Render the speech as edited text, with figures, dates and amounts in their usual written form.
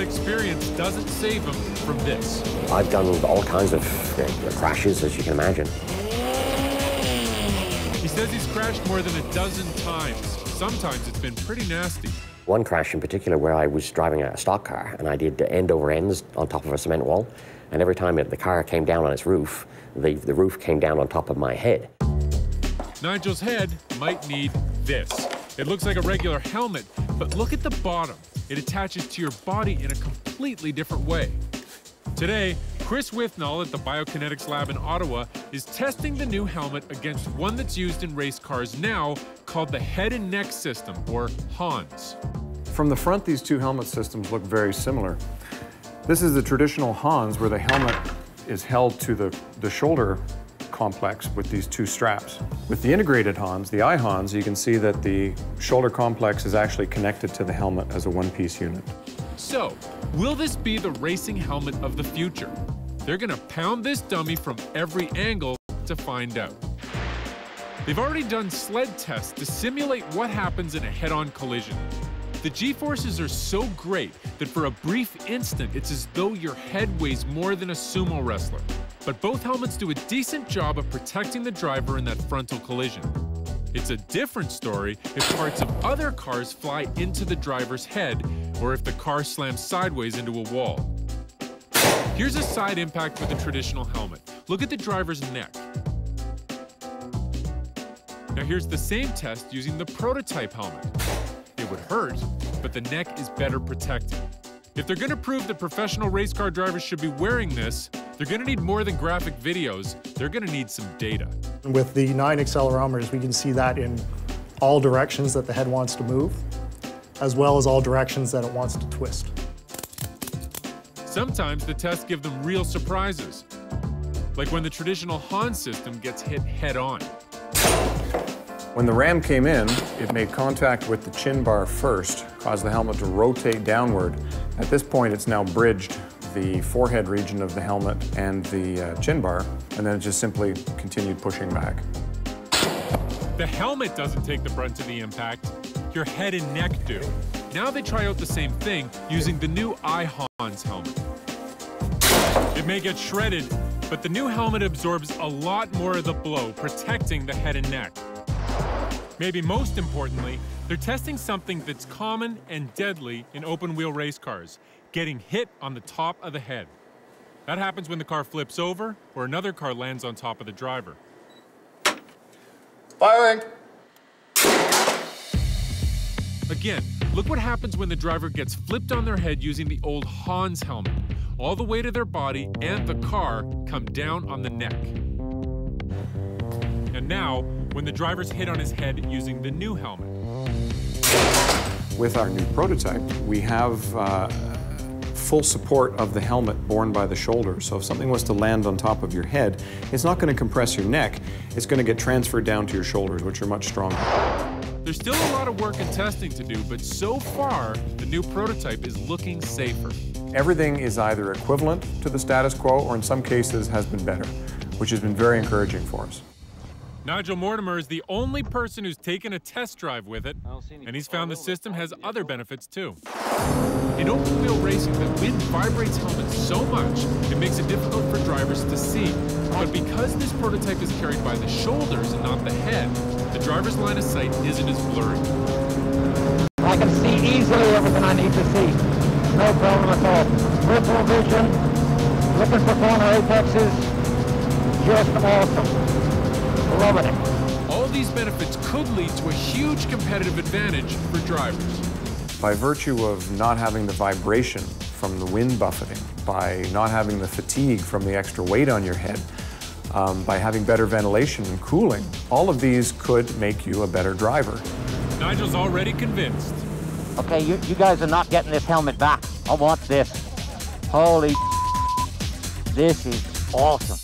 experience doesn't save him from this. I've done all kinds of crashes, as you can imagine. He says he's crashed more than a dozen times. Sometimes it's been pretty nasty. One crash in particular where I was driving a stock car and I did end over ends on top of a cement wall, and every time the car came down on its roof, the roof came down on top of my head. Nigel's head might need this. It looks like a regular helmet, but look at the bottom. It attaches to your body in a completely different way. Today, Chris Withnall at the Biokinetics Lab in Ottawa is testing the new helmet against one that's used in race cars now, called the head and neck system, or iHANS. From the front, these two helmet systems look very similar. This is the traditional iHANS, where the helmet is held to the shoulder complex with these two straps. With the integrated iHANS, the iHANS, you can see that the shoulder complex is actually connected to the helmet as a one-piece unit. So, will this be the racing helmet of the future? They're gonna pound this dummy from every angle to find out. They've already done sled tests to simulate what happens in a head-on collision. The G-forces are so great that for a brief instant, it's as though your head weighs more than a sumo wrestler. But both helmets do a decent job of protecting the driver in that frontal collision. It's a different story if parts of other cars fly into the driver's head, or if the car slams sideways into a wall. Here's a side impact with a traditional helmet. Look at the driver's neck. Now here's the same test using the prototype helmet. It would hurt, but the neck is better protected. If they're gonna prove that professional race car drivers should be wearing this, they're gonna need more than graphic videos. They're gonna need some data. With the 9 accelerometers, we can see that in all directions that the head wants to move, as well as all directions that it wants to twist. Sometimes the tests give them real surprises, like when the traditional iHANS system gets hit head-on. When the ram came in, it made contact with the chin bar first, caused the helmet to rotate downward. At this point, it's now bridged the forehead region of the helmet and the chin bar, and then it just simply continued pushing back. The helmet doesn't take the brunt of the impact, your head and neck do. Now they try out the same thing using the new iHANS helmet. It may get shredded, but the new helmet absorbs a lot more of the blow, protecting the head and neck. Maybe most importantly, they're testing something that's common and deadly in open-wheel race cars, getting hit on the top of the head. That happens when the car flips over or another car lands on top of the driver. Firing! Again, look what happens when the driver gets flipped on their head using the old iHANS helmet. All the weight of their body and the car come down on the neck. And now, when the driver's hit on his head using the new helmet. With our new prototype, we have full support of the helmet borne by the shoulder. So if something was to land on top of your head, it's not going to compress your neck. It's going to get transferred down to your shoulders, which are much stronger. There's still a lot of work and testing to do, but so far, the new prototype is looking safer. Everything is either equivalent to the status quo or in some cases has been better, which has been very encouraging for us. Nigel Mortimer is the only person who's taken a test drive with it, and he's found the system has other benefits too. In open-wheel racing, the wind vibrates helmets so much, it makes it difficult for drivers to see. But because this prototype is carried by the shoulders and not the head, the driver's line of sight isn't as blurry. I can see easily everything I need to see. No problem at all. Peripheral vision, looking for corner apexes, just awesome. Loving it. All these benefits could lead to a huge competitive advantage for drivers. By virtue of not having the vibration from the wind buffeting, by not having the fatigue from the extra weight on your head, by having better ventilation and cooling, all of these could make you a better driver. Nigel's already convinced. Okay, you guys are not getting this helmet back. I want this. Holy, this is awesome.